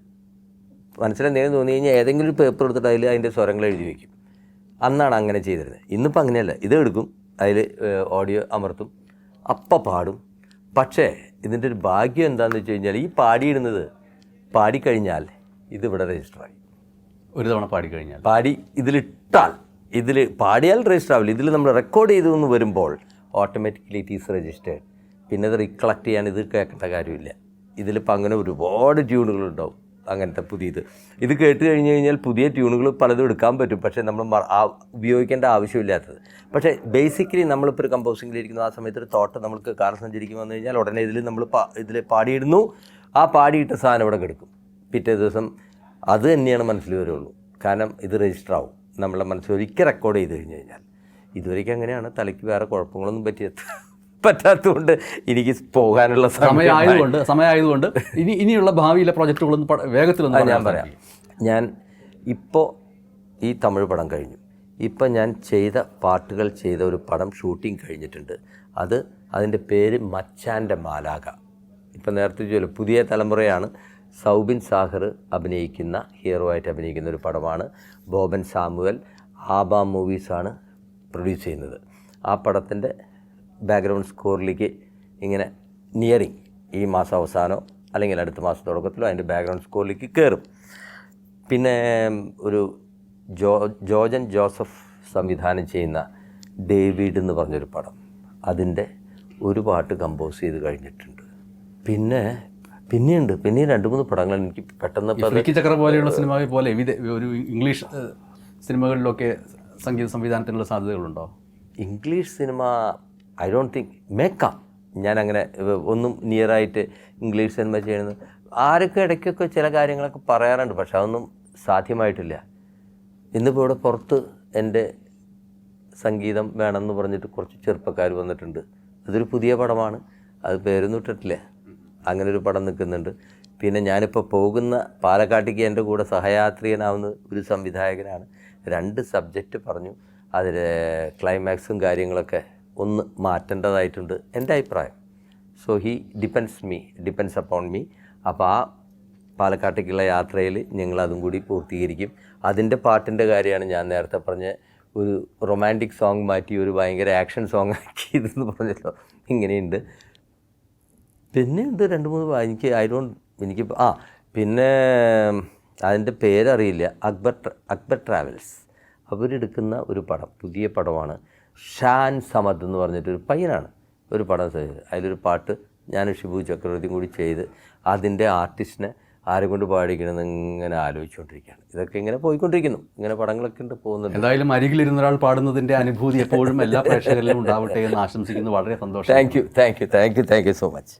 മനസ്സിലെന്തെങ്കിലും തോന്നി കഴിഞ്ഞാൽ ഏതെങ്കിലും ഒരു പേപ്പർ എടുത്തിട്ട് അതിൽ അതിൻ്റെ സ്വരങ്ങൾ എഴുതി വയ്ക്കും. അന്നാണ് അങ്ങനെ ചെയ്തിരുന്നത്. ഇന്നിപ്പോൾ അങ്ങനെയല്ല, ഇത് എടുക്കും, അതിൽ ഓഡിയോ അമർത്തും, അപ്പം പാടും. പക്ഷേ ഇതിൻ്റെ ഒരു ഭാഗ്യം എന്താണെന്ന് വെച്ച് കഴിഞ്ഞാൽ ഈ പാടിക്കഴിഞ്ഞാൽ ഇതിവിടെ രജിസ്റ്ററായി. ഒരു തവണ പാടിക്കഴിഞ്ഞാൽ ഇതിൽ പാടിയാൽ രജിസ്റ്റർ ആവില്ല. ഇതിൽ നമ്മൾ റെക്കോർഡ് ചെയ്തു എന്ന് വരുമ്പോൾ ഓട്ടോമാറ്റിക്കലി ഇറ്റ് ഈസ് രജിസ്റ്റേർഡ്. പിന്നെ അത് റീകളക്ട് ചെയ്യാൻ ഇത് കേൾക്കേണ്ട കാര്യമില്ല. ഇതിലിപ്പോൾ അങ്ങനെ ഒരുപാട് ട്യൂണുകളുണ്ടാവും, അങ്ങനത്തെ പുതിയത്. ഇത് കേട്ട് കഴിഞ്ഞ് കഴിഞ്ഞാൽ പുതിയ ട്യൂണുകൾ പലതും എടുക്കാൻ പറ്റും, പക്ഷേ നമ്മൾ ഉപയോഗിക്കേണ്ട ആവശ്യമില്ലാത്തത്. പക്ഷേ ബേസിക്കലി നമ്മളിപ്പോൾ ഒരു കമ്പോസിങ്ങിലിരിക്കുന്ന ആ സമയത്ത് ഒരു തോട്ട് നമ്മൾക്ക് കാർ സഞ്ചരിക്കും വന്നു കഴിഞ്ഞാൽ ഉടനെ ഇതിൽ പാടിയിടുന്നു, ആ പാടിയിട്ട സാധനം ഇവിടെ കിടക്കും. പിറ്റേ ദിവസം അത് തന്നെയാണ് മനസ്സിൽ വരുള്ളൂ. കാരണം ഇത് രജിസ്റ്റർ ആവും നമ്മളെ മനസ്സിൽ ഒരിക്കൽ റെക്കോർഡ് ചെയ്ത് കഴിഞ്ഞ് കഴിഞ്ഞാൽ. ഇതുവരെയ്ക്ക് അങ്ങനെയാണ്. തലയ്ക്ക് വേറെ കുഴപ്പങ്ങളൊന്നും പറ്റാത്തതുകൊണ്ട് എനിക്ക് പോകാനുള്ള സമയമായതുകൊണ്ട് ഇനിയുള്ള ഭാവിയിലെ പ്രോജക്റ്റുകളൊന്നും വേഗത്തിലൊന്നും ഞാൻ പറയാം. ഞാൻ ഇപ്പോൾ ഈ തമിഴ് പടം കഴിഞ്ഞു. ഇപ്പം ഞാൻ പാട്ടുകൾ ചെയ്ത ഒരു പടം ഷൂട്ടിംഗ് കഴിഞ്ഞിട്ടുണ്ട്. അതിൻ്റെ പേര് മച്ചാൻ്റെ മാലാക. ഇപ്പം നേരത്തെ ചോദിച്ചു, പുതിയ തലമുറയാണ്. സൗബിൻ സാഹർ ഹീറോ ആയിട്ട് അഭിനയിക്കുന്ന ഒരു പടമാണ്. ബോബൻ സാമുവൽ ആബ മൂവീസാണ് പ്രൊഡ്യൂസ് ചെയ്യുന്നത്. ആ പടത്തിൻ്റെ ബാക്ക്ഗ്രൗണ്ട് സ്കോറിലേക്ക് ഇങ്ങനെ നിയറിങ് ഈ മാസം അവസാനമോ അല്ലെങ്കിൽ അടുത്ത മാസം തുടക്കത്തിലോ അതിൻ്റെ ബാക്ക്ഗ്രൗണ്ട് സ്കോറിലേക്ക് കയറും. പിന്നെ ഒരു ജോജൻ ജോസഫ് സംവിധാനം ചെയ്യുന്ന ഡേവിഡ് എന്ന് പറഞ്ഞൊരു പടം, അതിൻ്റെ ഒരു പാട്ട് കമ്പോസ് ചെയ്ത് കഴിഞ്ഞിട്ടുണ്ട്. പിന്നെയുണ്ട് 2-3 പടങ്ങൾ എനിക്ക് പെട്ടെന്ന് ചക്ര പോലെയുള്ള സിനിമ പോലെ ഒരു ഇംഗ്ലീഷ് സിനിമകളിലൊക്കെ സംഗീത സംവിധാനത്തിനുള്ള സാധ്യതകളുണ്ടോ? English cinema I don't think മേക്കാം. ഞാനങ്ങനെ ഒന്നും നിയറായിട്ട് ഇംഗ്ലീഷ് സിനിമ ചെയ്യുന്നത് ആരൊക്കെ ഇടയ്ക്കൊക്കെ ചില കാര്യങ്ങളൊക്കെ പറയാറുണ്ട്, പക്ഷെ അതൊന്നും സാധ്യമായിട്ടില്ല. ഇന്നിപ്പോൾ ഇവിടെ പുറത്ത് എൻ്റെ സംഗീതം വേണമെന്ന് പറഞ്ഞിട്ട് കുറച്ച് ചെറുപ്പക്കാർ വന്നിട്ടുണ്ട്. അതൊരു പുതിയ പടമാണ്, അത് പേരൊന്നും ഇട്ടിട്ടില്ല. അങ്ങനെ ഒരു പടം നിൽക്കുന്നുണ്ട്. പിന്നെ ഞാനിപ്പോൾ പോകുന്ന പാലക്കാട്ടേക്ക് എൻ്റെ കൂടെ സഹയാത്രികനാവുന്ന ഒരു സംവിധായകനാണ്. 2 സബ്ജക്റ്റ് പറഞ്ഞു, അതിൽ ക്ലൈമാക്സും കാര്യങ്ങളൊക്കെ ഒന്ന് മാറ്റേണ്ടതായിട്ടുണ്ട് എൻ്റെ അഭിപ്രായം. So depends upon me. അപ്പോൾ ആ പാലക്കാട്ടേക്കുള്ള യാത്രയിൽ ഞങ്ങളതും കൂടി പൂർത്തീകരിക്കും. അതിൻ്റെ പാട്ടിൻ്റെ കാര്യമാണ് ഞാൻ നേരത്തെ പറഞ്ഞ ഒരു റൊമാൻറ്റിക് സോങ് മാറ്റി ഒരു ഭയങ്കര ആക്ഷൻ സോങ് ആക്കിയതെന്ന് പറഞ്ഞല്ലോ. ഇങ്ങനെയുണ്ട്. പിന്നെ ഇത് 2-3 പിന്നെ അതിൻ്റെ പേരറിയില്ല. അക്ബർ ട്രാവൽസ് അവരെടുക്കുന്ന ഒരു പടം, പുതിയ പടമാണ്. ഷാൻ സമദ് എന്ന് പറഞ്ഞിട്ടൊരു പയ്യനാണ് ഒരു പടം ചെയ്തത്. അതിലൊരു പാട്ട് ഞാൻ ഷിബു ചക്രവർത്തിയും കൂടി ചെയ്ത് അതിൻ്റെ ആർട്ടിസ്റ്റിനെ ആരെ കൊണ്ട് പാടിക്കണമെന്ന് ഇങ്ങനെ ആലോചിച്ചുകൊണ്ടിരിക്കുകയാണ്. ഇതൊക്കെ ഇങ്ങനെ പോയിക്കൊണ്ടിരിക്കുന്നു. ഇങ്ങനെ പടങ്ങളൊക്കെ ഉണ്ട് പോകുന്നുണ്ട്. എന്തായാലും അരികിലിരുന്ന ഒരാൾ പാടുന്നതിൻ്റെ അനുഭൂതി എപ്പോഴും എല്ലാ പ്രേക്ഷകരിലും ഉണ്ടാവട്ടെ എന്ന് ആശംസിക്കുന്നു. വളരെ സന്തോഷം. Thank you so much.